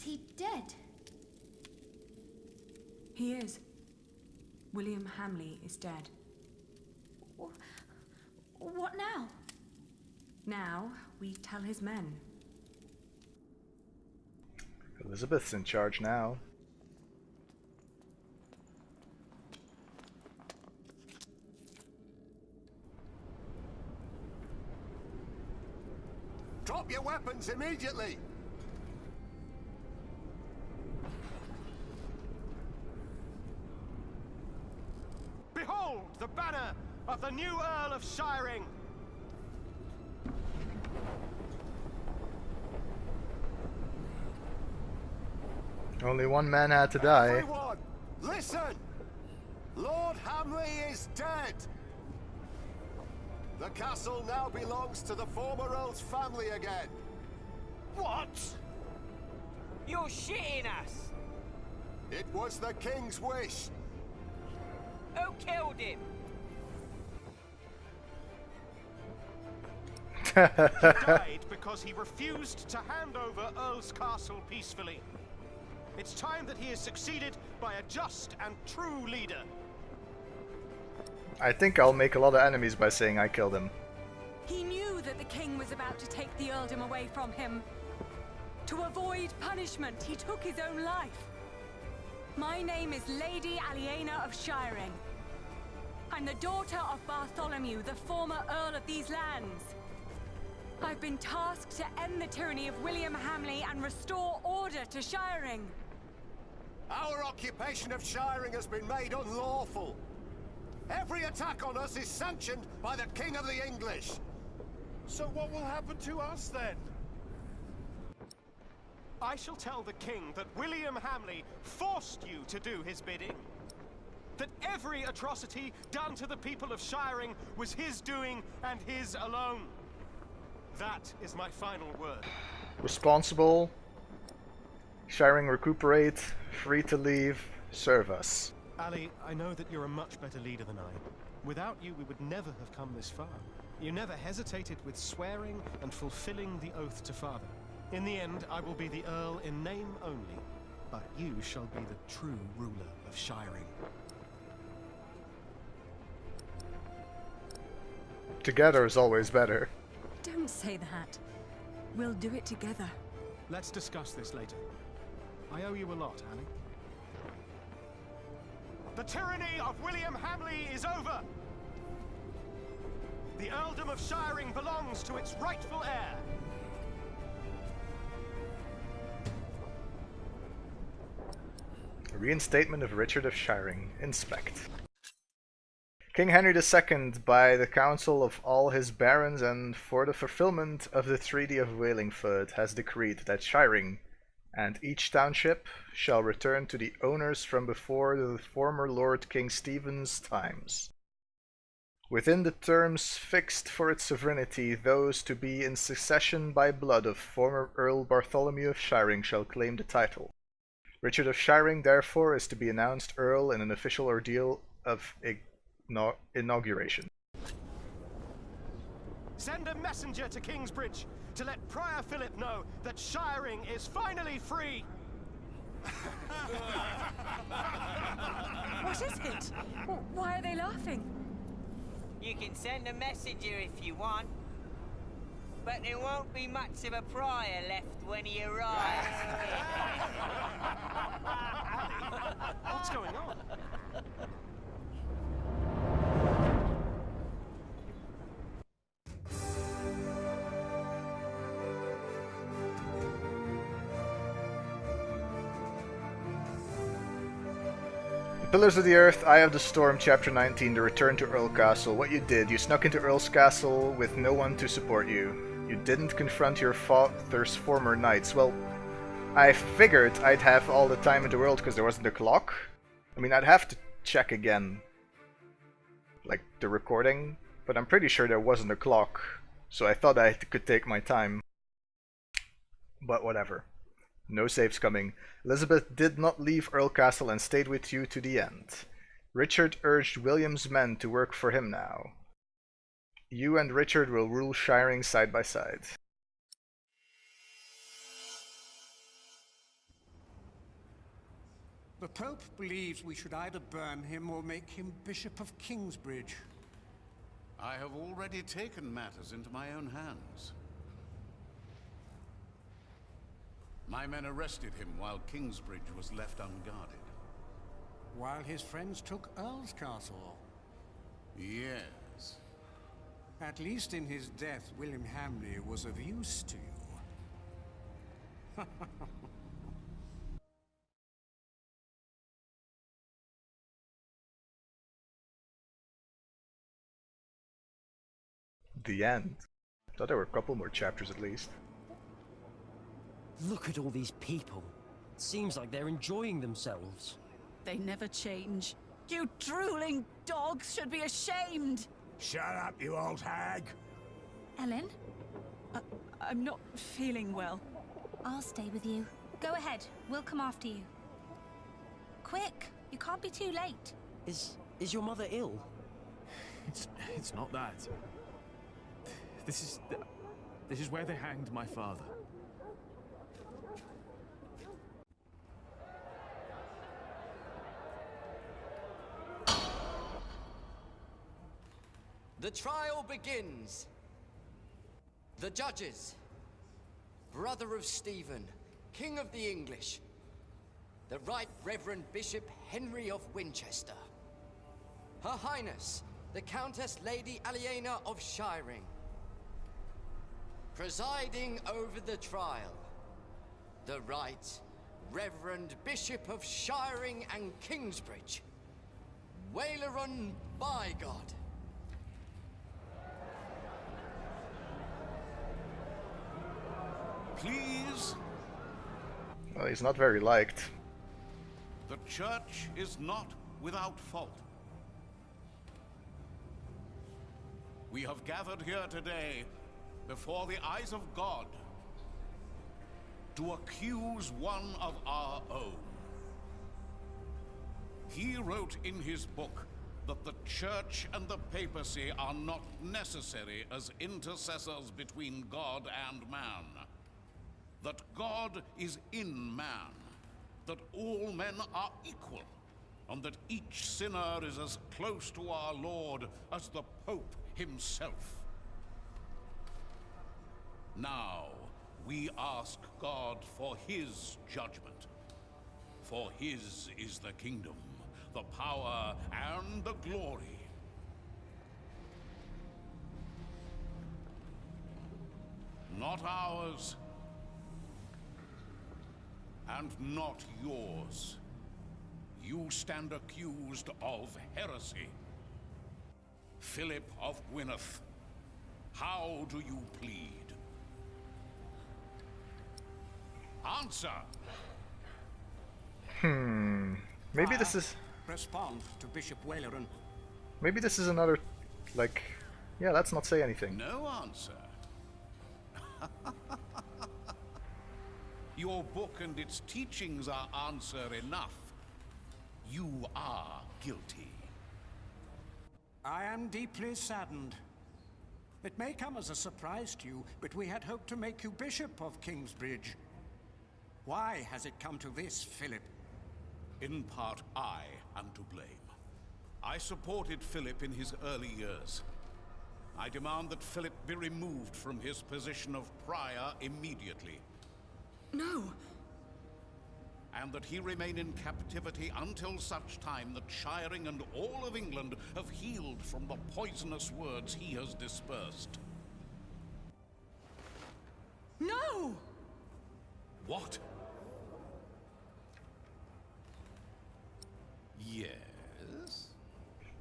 Is he dead? He is. William Hamley is dead. What now? Now, we tell his men. Elizabeth's in charge now. Drop your weapons immediately! Behold the banner of the new Earl of Shiring! Only one man had to die. Everyone, listen! Lord Hamley is dead! The castle now belongs to the former Earl's family again. What? You're shitting us! It was the King's wish. Who killed him? He died because he refused to hand over Earl's Castle peacefully. It's time that he is succeeded by a just and true leader. I think I'll make a lot of enemies by saying I killed him. He knew that the king was about to take the earldom away from him. To avoid punishment, he took his own life. My name is Lady Aliena of Shiring. I'm the daughter of Bartholomew, the former Earl of these lands. I've been tasked to end the tyranny of William Hamley and restore order to Shiring. Our occupation of Shiring has been made unlawful. Every attack on us is sanctioned by the King of the English. So what will happen to us then? I shall tell the king that William Hamley forced you to do his bidding. That every atrocity done to the people of Shiring was his doing and his alone. That is my final word. Responsible. Shiring recuperate. Free to leave. Serve us. Ali, I know that you're a much better leader than I. Without you, we would never have come this far. You never hesitated with swearing and fulfilling the oath to father. In the end, I will be the Earl in name only, but you shall be the true ruler of Shiring. Together is always better. Don't say that. We'll do it together. Let's discuss this later. I owe you a lot, Ali. The tyranny of William Hamley is over! The earldom of Shiring belongs to its rightful heir. Reinstatement of Richard of Shiring. Inspect. King Henry II, by the council of all his barons and for the fulfillment of the Treaty of Walingford, has decreed that Shiring and each township shall return to the owners from before the former Lord King Stephen's times. Within the terms fixed for its sovereignty, those to be in succession by blood of former Earl Bartholomew of Shiring shall claim the title. Richard of Shiring, therefore, is to be announced Earl in an official ordeal of inauguration. Send a messenger to Kingsbridge to let Prior Philip know that Shiring is finally free. What is it? Why are they laughing? You can send a messenger if you want, but there won't be much of a prior left when he arrives. What's going on? Pillars of the Earth, Eye of the Storm, Chapter 19, The Return to Earl Castle. What you did, you snuck into Earl's Castle with no one to support you. You didn't confront your father's former knights. Well, I figured I'd have all the time in the world because there wasn't a clock. I mean, I'd have to check again, like, the recording, but I'm pretty sure there wasn't a clock, so I thought I could take my time. But whatever. No saves coming. Elizabeth did not leave Earl Castle and stayed with you to the end. Richard urged William's men to work for him now. You and Richard will rule Shiring side by side. The Pope believes we should either burn him or make him Bishop of Kingsbridge. I have already taken matters into my own hands. My men arrested him while Kingsbridge was left unguarded. While his friends took Earl's Castle. Yes. At least in his death, William Hamley was of use to you. The end. Thought there were a couple more chapters at least. Look at all these people. It seems like they're enjoying themselves. They never change. You drooling dogs should be ashamed! Shut up, you old hag! Ellen? I'm not feeling well. I'll stay with you. Go ahead, we'll come after you. Quick, you can't be too late. Is your mother ill? It's not that. This is where they hanged my father. The trial begins. The judges. Brother of Stephen, King of the English. The Right Reverend Bishop Henry of Winchester. Her Highness, the Countess Lady Aliena of Shiring. Presiding over the trial, the Right Reverend Bishop of Shiring and Kingsbridge, Waileron Bygod. Please, Well, he's not very liked. the church is not without fault. We have gathered here today before the eyes of God to accuse one of our own. He wrote in his book that the church and the papacy are not necessary as intercessors between God and man. That God is in man, that all men are equal, and that each sinner is as close to our Lord as the Pope himself. Now, we ask God for his judgment. For his is the kingdom, the power, and the glory. Not ours, and not yours. You stand accused of heresy. Philip of Gwynedd, how do you plead? Answer! Maybe this is... Respond to Bishop Waileron. Maybe this is another... like... Yeah, let's not say anything. No answer. Your book and its teachings are answer enough. You are guilty. I am deeply saddened. It may come as a surprise to you, but we had hoped to make you Bishop of Kingsbridge. Why has it come to this, Philip? In part, I am to blame. I supported Philip in his early years. I demand that Philip be removed from his position of prior immediately. No. And that he remain in captivity until such time that Shiring and all of England have healed from the poisonous words he has dispersed. No! What? Yes?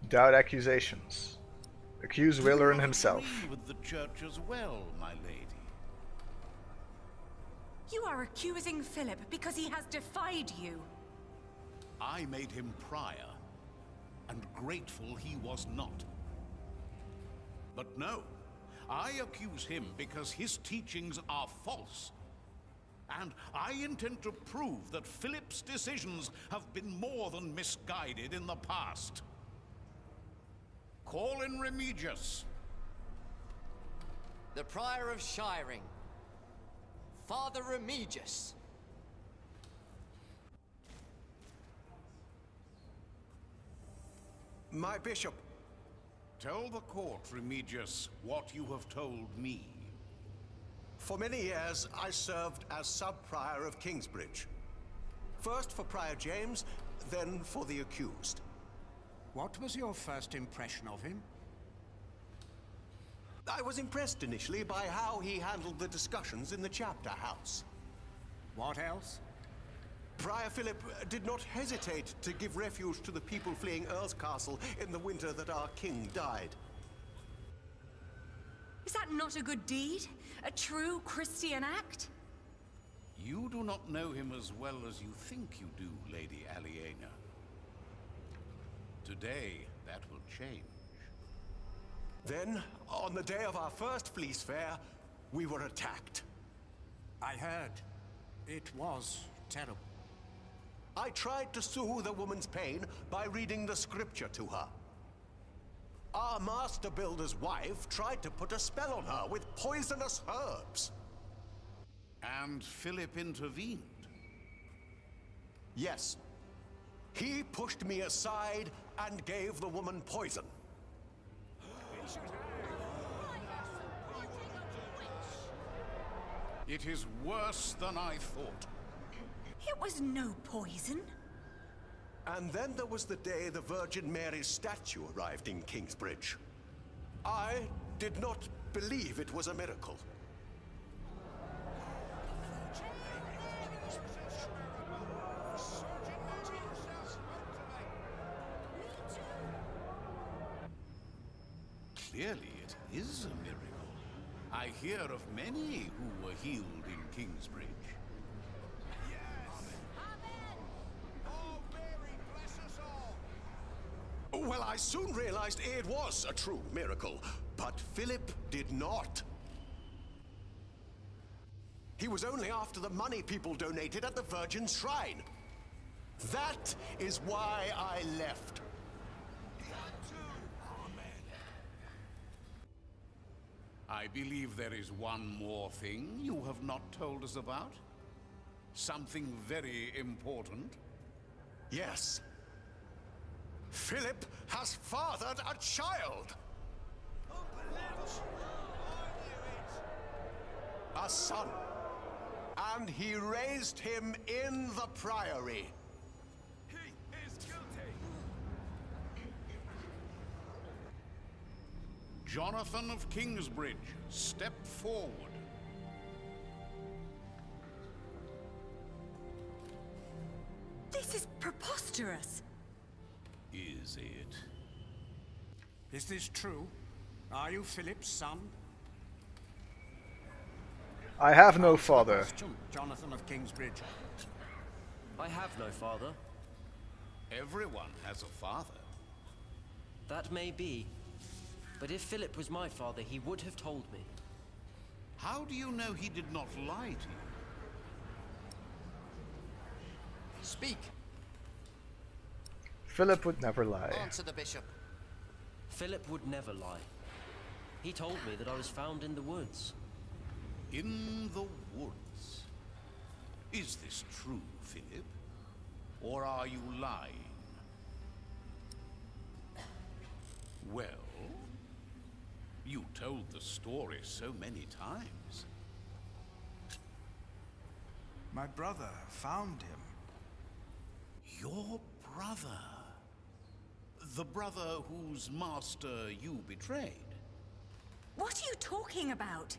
Doubt accusations. Accuse Waileron himself. You agree with the church as well, my lady. You are accusing Philip because he has defied you. I made him prior, and grateful he was not. But no, I accuse him because his teachings are false. And I intend to prove that Philip's decisions have been more than misguided in the past. Call in Remigius. The Prior of Shiring, Father Remigius. My bishop. Tell the court, Remigius, what you have told me. For many years, I served as sub-prior of Kingsbridge. First for Prior James, then for the accused. What was your first impression of him? I was impressed initially by how he handled the discussions in the chapter house. What else? Prior Philip did not hesitate to give refuge to the people fleeing Earl's Castle in the winter that our king died. Is that not a good deed? A true Christian act? You do not know him as well as you think you do, Lady Aliena. Today, that will change. Then, on the day of our first Fleece Fair, we were attacked. I heard. It was terrible. I tried to soothe the woman's pain by reading the scripture to her. Our master builder's wife tried to put a spell on her with poisonous herbs. And Philip intervened. Yes. He pushed me aside and gave the woman poison. It is worse than I thought. It was no poison. And then there was the day the Virgin Mary's statue arrived in Kingsbridge. I did not believe it was a miracle. Clearly, it is a miracle. I hear of many who were healed in Kingsbridge. Well, I soon realized it was a true miracle, but Philip did not. He was only after the money people donated at the Virgin Shrine. That is why I left. I believe there is one more thing you have not told us about. Something very important. Yes. Philip has fathered a child! A son. And he raised him in the priory. He is guilty! Jonathan of Kingsbridge, step forward. This is preposterous. Is it? Is this true? Are you Philip's son? I have no father. Question, Jonathan of Kingsbridge. I have no father. Everyone has a father. That may be. But if Philip was my father, he would have told me. How do you know he did not lie to you? Speak. Philip would never lie. Answer the bishop. Philip would never lie. He told me that I was found in the woods. In the woods. Is this true, Philip? Or are you lying? Well, you told the story so many times. My brother found him. Your brother? The brother whose master you betrayed? What are you talking about?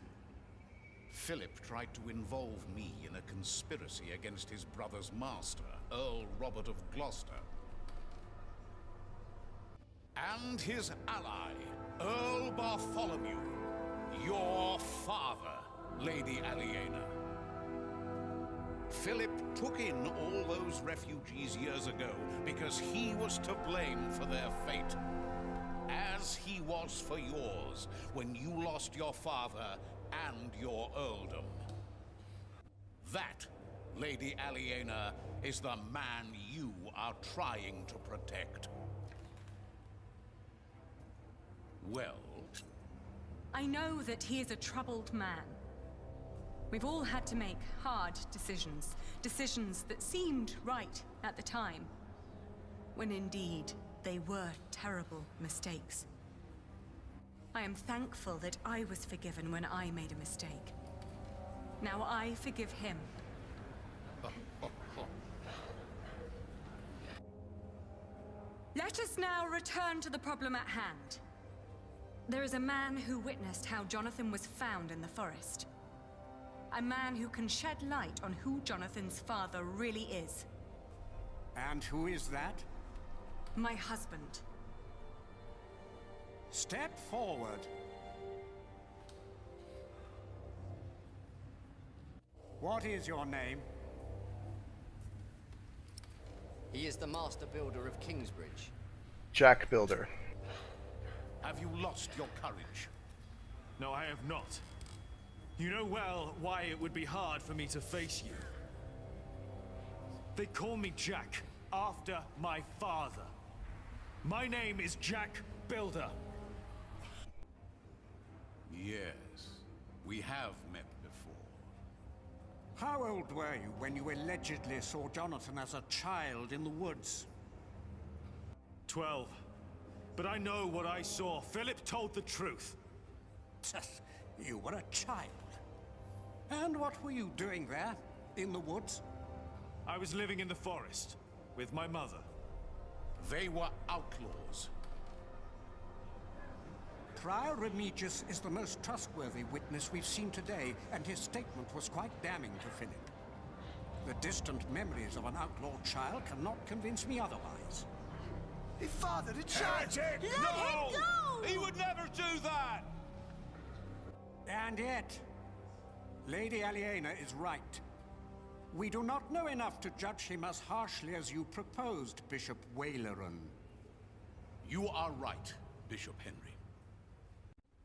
Philip tried to involve me in a conspiracy against his brother's master, Earl Robert of Gloucester. And his ally, Earl Bartholomew, your father, Lady Aliena. Philip took in all those refugees years ago because he was to blame for their fate. As he was for yours when you lost your father and your earldom. That, Lady Aliena, is the man you are trying to protect. Well? I know that he is a troubled man. We've all had to make hard decisions. Decisions that seemed right at the time. When indeed, They were terrible mistakes. I am thankful that I was forgiven when I made a mistake. Now I forgive him. Let us now return to the problem at hand. There is a man who witnessed how Jonathan was found in the forest. A man who can shed light on who Jonathan's father really is. And who is that? My husband. Step forward. What is your name? He is the master builder of Kingsbridge. Jack Builder. Have you lost your courage? No, I have not. You know well why it would be hard for me to face you. They call me Jack, after my father. My name is Jack Builder. Yes, we have met before. How old were you when you allegedly saw Jonathan as a child in the woods? 12. But I know what I saw. Philip told the truth. You were a child. And what were you doing there, in the woods? I was living in the forest, with my mother. They were outlaws. Prior Remigius is the most trustworthy witness we've seen today, and his statement was quite damning to Philip. The distant memories of an outlawed child cannot convince me otherwise. He fathered a child! Let him go! He would never do that! And yet, Lady Aliena is right. We do not know enough to judge him as harshly as you proposed, Bishop Waileran. You are right, Bishop Henry.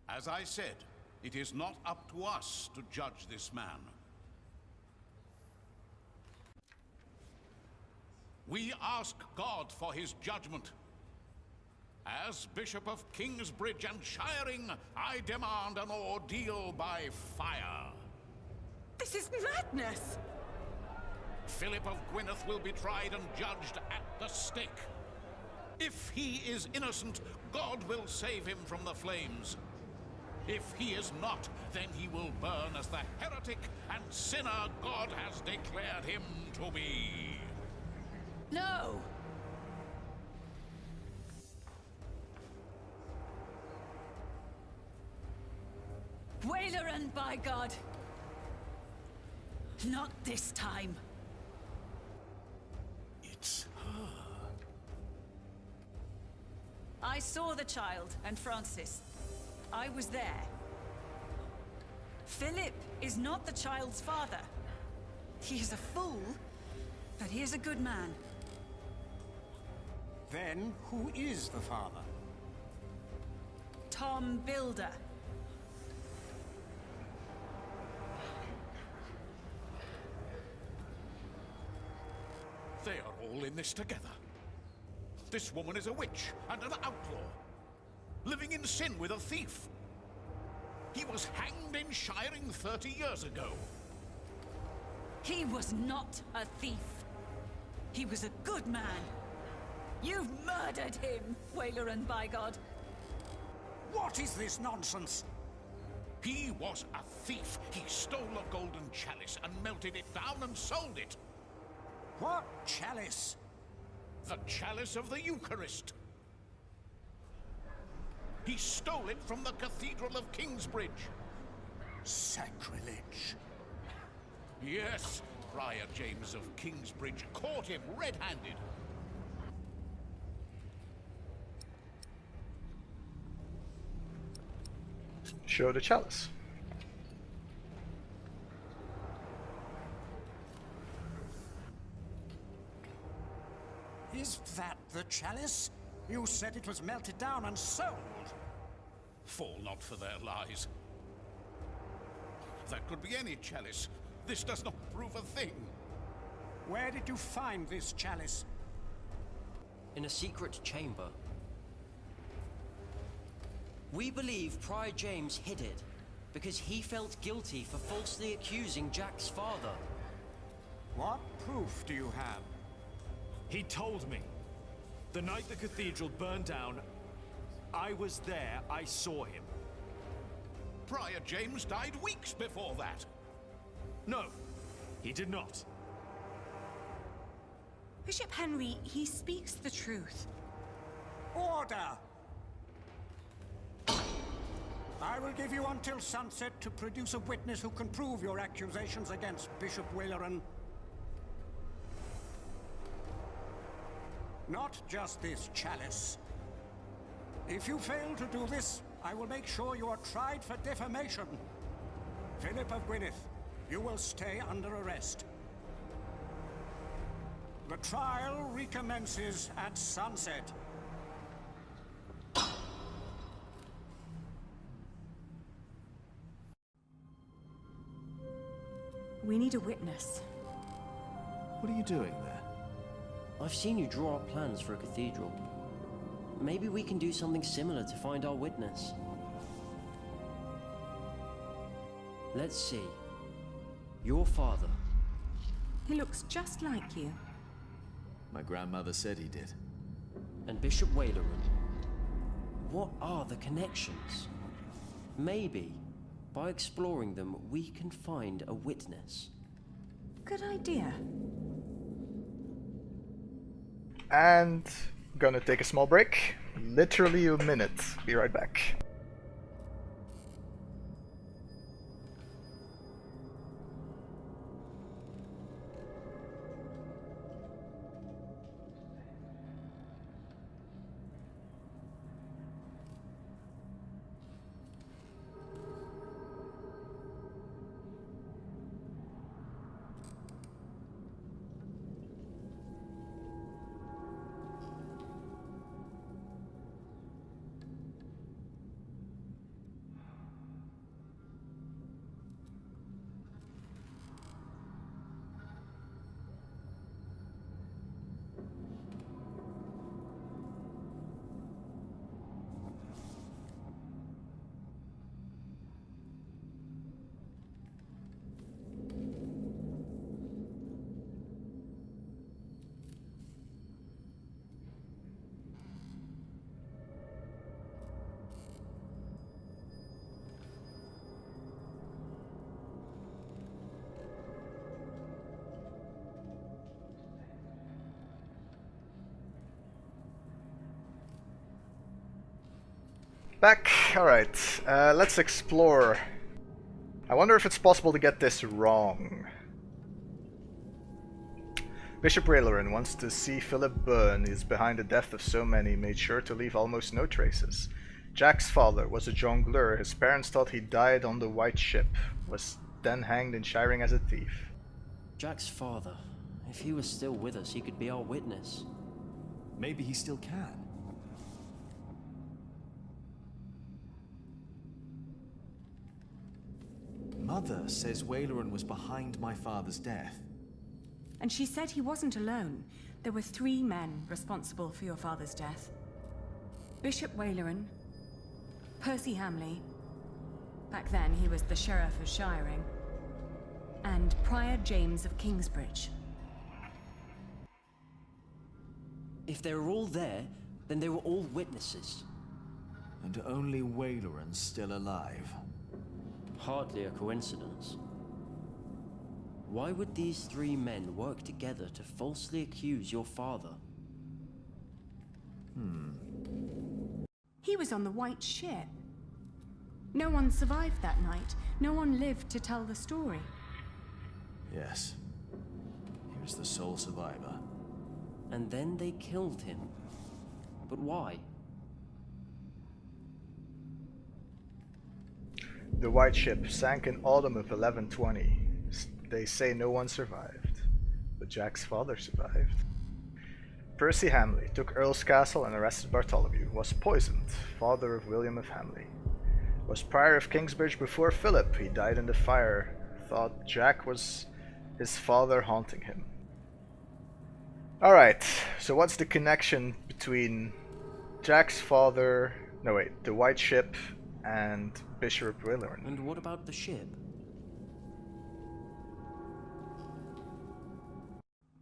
As I said, it is not up to us to judge this man. We ask God for his judgment. As Bishop of Kingsbridge and Shiring, I demand an ordeal by fire. This is madness! Philip of Gwynedd will be tried and judged at the stake. If he is innocent, God will save him from the flames. If he is not, then he will burn as the heretic and sinner God has declared him to be. No! Waileran, by God! Not this time. It's her. I saw the child and Francis. I was there. Philip is not the child's father. He is a fool, but he is a good man. Then, who is the father? Tom Builder. They are all in this together. This woman is a witch and an outlaw, living in sin with a thief. He was hanged in Shiring 30 years ago. He was not a thief. He was a good man. You've murdered him, Waileran, by God. What is this nonsense? He was a thief. He stole a golden chalice and melted it down and sold it. What chalice? The chalice of the Eucharist. He stole it from the Cathedral of Kingsbridge. Sacrilege. Yes, Prior James of Kingsbridge caught him red-handed. Show the chalice. Is that the chalice? You said it was melted down and sold. Fall not for their lies. That could be any chalice. This does not prove a thing. Where did you find this chalice? In a secret chamber. We believe Prior James hid it because he felt guilty for falsely accusing Jack's father. What proof do you have? He told me. The night the cathedral burned down, I was there, I saw him. Prior James died weeks before that. No, he did not. Bishop Henry, he speaks the truth. Order! I will give you until sunset to produce a witness who can prove your accusations against Bishop Waleran. Not just this chalice. If you fail to do this, I will make sure you are tried for defamation. Philip of Gwynedd, you will stay under arrest. The trial recommences at sunset. We need a witness. What are you doing there? I've seen you draw up plans for a cathedral. Maybe we can do something similar to find our witness. Let's see. Your father. He looks just like you. My grandmother said he did. And Bishop Waleran. What are the connections? Maybe, by exploring them, we can find a witness. Good idea. And gonna take a small break. Literally a minute. Be right back. Back. Alright, let's explore. I wonder if it's possible to get this wrong. Bishop Waleran wants to see Philip burn. He is behind the death of so many, made sure to leave almost no traces. Jack's father was a jongleur. His parents thought he died on the White Ship, was then hanged in Shiring as a thief. Jack's father. If he was still with us, he could be our witness. Maybe he still can. Mother says Waleran was behind my father's death. And she said he wasn't alone. There were 3 men responsible for your father's death. Bishop Waleran, Percy Hamley, back then he was the Sheriff of Shiring, and Prior James of Kingsbridge. If they were all there, then they were all witnesses. And only Waleran's still alive. Hardly a coincidence. Why would these 3 men work together to falsely accuse your father? He was on the White Ship. No one survived that night. No one lived to tell the story. Yes. He was the sole survivor. And then they killed him. But why? The White Ship sank in autumn of 1120. They say no one survived, but Jack's father survived. Percy Hamley took Earl's Castle and arrested Bartholomew, was poisoned, father of William of Hamley. Was Prior of Kingsbridge before Philip, he died in the fire, thought Jack was his father haunting him. Alright, so what's the connection between Jack's father, no wait, the White Ship and Bishop Waleran? And what about the ship?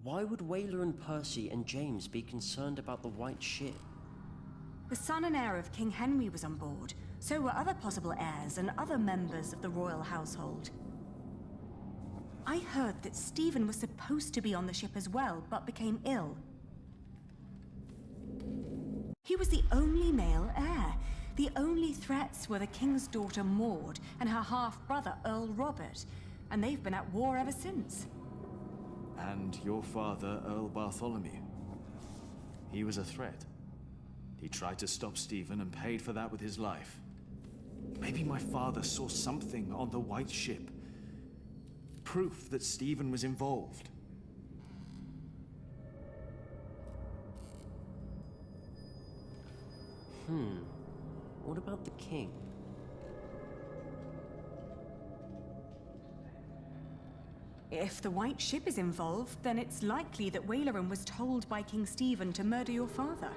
Why would Whaler and Percy and James be concerned about the White Ship? The son and heir of King Henry was on board. So were other possible heirs and other members of the royal household. I heard that Stephen was supposed to be on the ship as well, but became ill. He was the only male heir. The only threats were the king's daughter Maud and her half-brother Earl Robert, and they've been at war ever since. And your father, Earl Bartholomew. He was a threat. He tried to stop Stephen and paid for that with his life. Maybe my father saw something on the White Ship. Proof that Stephen was involved. What about the king? If the White Ship is involved, then it's likely that Waleran was told by King Stephen to murder your father.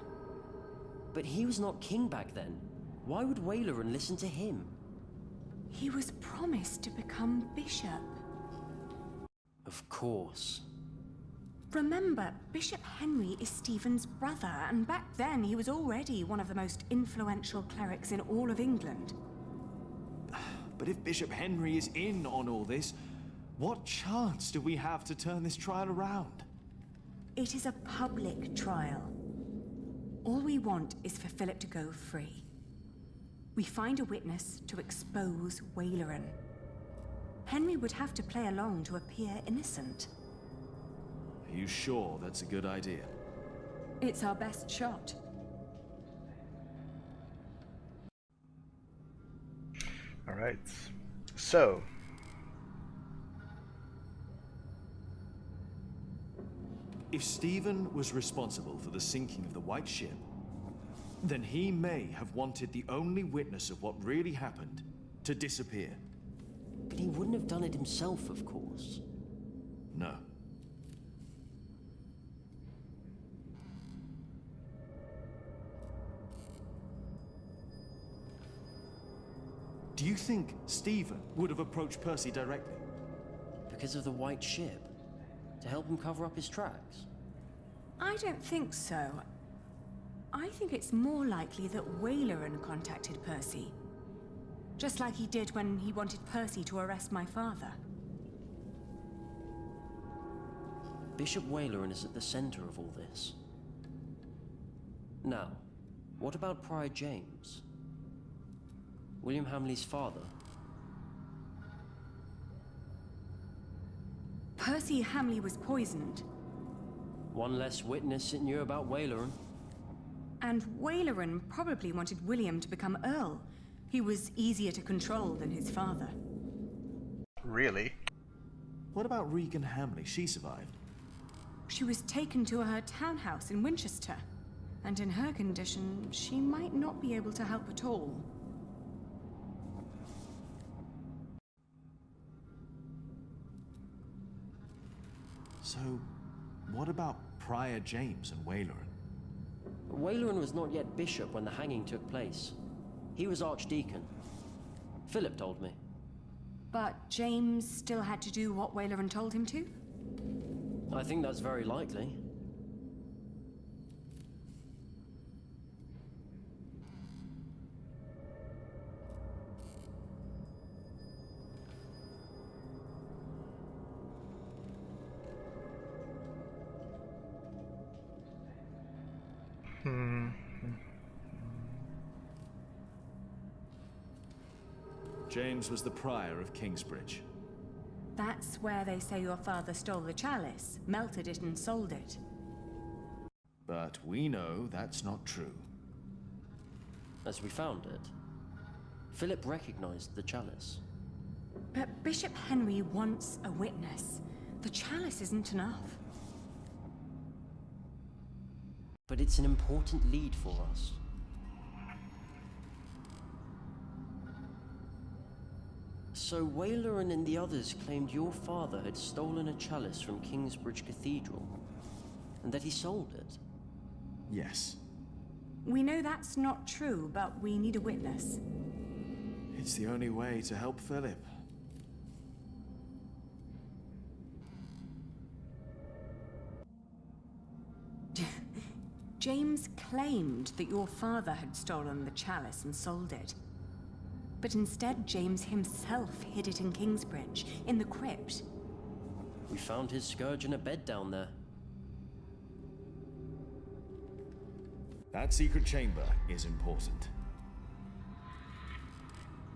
But he was not king back then. Why would Waleran listen to him? He was promised to become bishop. Of course. Remember, Bishop Henry is Stephen's brother, and back then he was already one of the most influential clerics in all of England. But if Bishop Henry is in on all this, what chance do we have to turn this trial around? It is a public trial. All we want is for Philip to go free. We find a witness to expose Waleran. Henry would have to play along to appear innocent. Are you sure that's a good idea? It's our best shot. All right. So, if Stephen was responsible for the sinking of the White Ship, then he may have wanted the only witness of what really happened to disappear. But he wouldn't have done it himself, of course. No. Do you think Stephen would have approached Percy directly? Because of the White Ship? To help him cover up his tracks? I don't think so. I think it's more likely that Waleran contacted Percy. Just like he did when he wanted Percy to arrest my father. Bishop Waleran is at the center of all this. Now, what about Prior James? William Hamley's father? Percy Hamley was poisoned. One less witness that knew about Waleran. And Waleran probably wanted William to become Earl. He was easier to control than his father. really? What about Regan Hamley? She survived. She was taken to her townhouse in Winchester. And in her condition, she might not be able to help at all. So, what about Prior James and Waleran? Waleran was not yet bishop when the hanging took place. He was archdeacon. Philip told me. But James still had to do what Waleran told him to? I think that's very likely. James was the prior of Kingsbridge. That's where they say your father stole the chalice, melted it and sold it. But we know that's not true. As we found it, Philip recognized the chalice. But Bishop Henry wants a witness. The chalice isn't enough. But it's an important lead for us. So Waleran and the others claimed your father had stolen a chalice from Kingsbridge Cathedral, and that he sold it. Yes. We know that's not true, but we need a witness. It's the only way to help Philip. James claimed that your father had stolen the chalice and sold it. But instead, James himself hid it in Kingsbridge, in the crypt. We found his scourge in a bed down there. That secret chamber is important.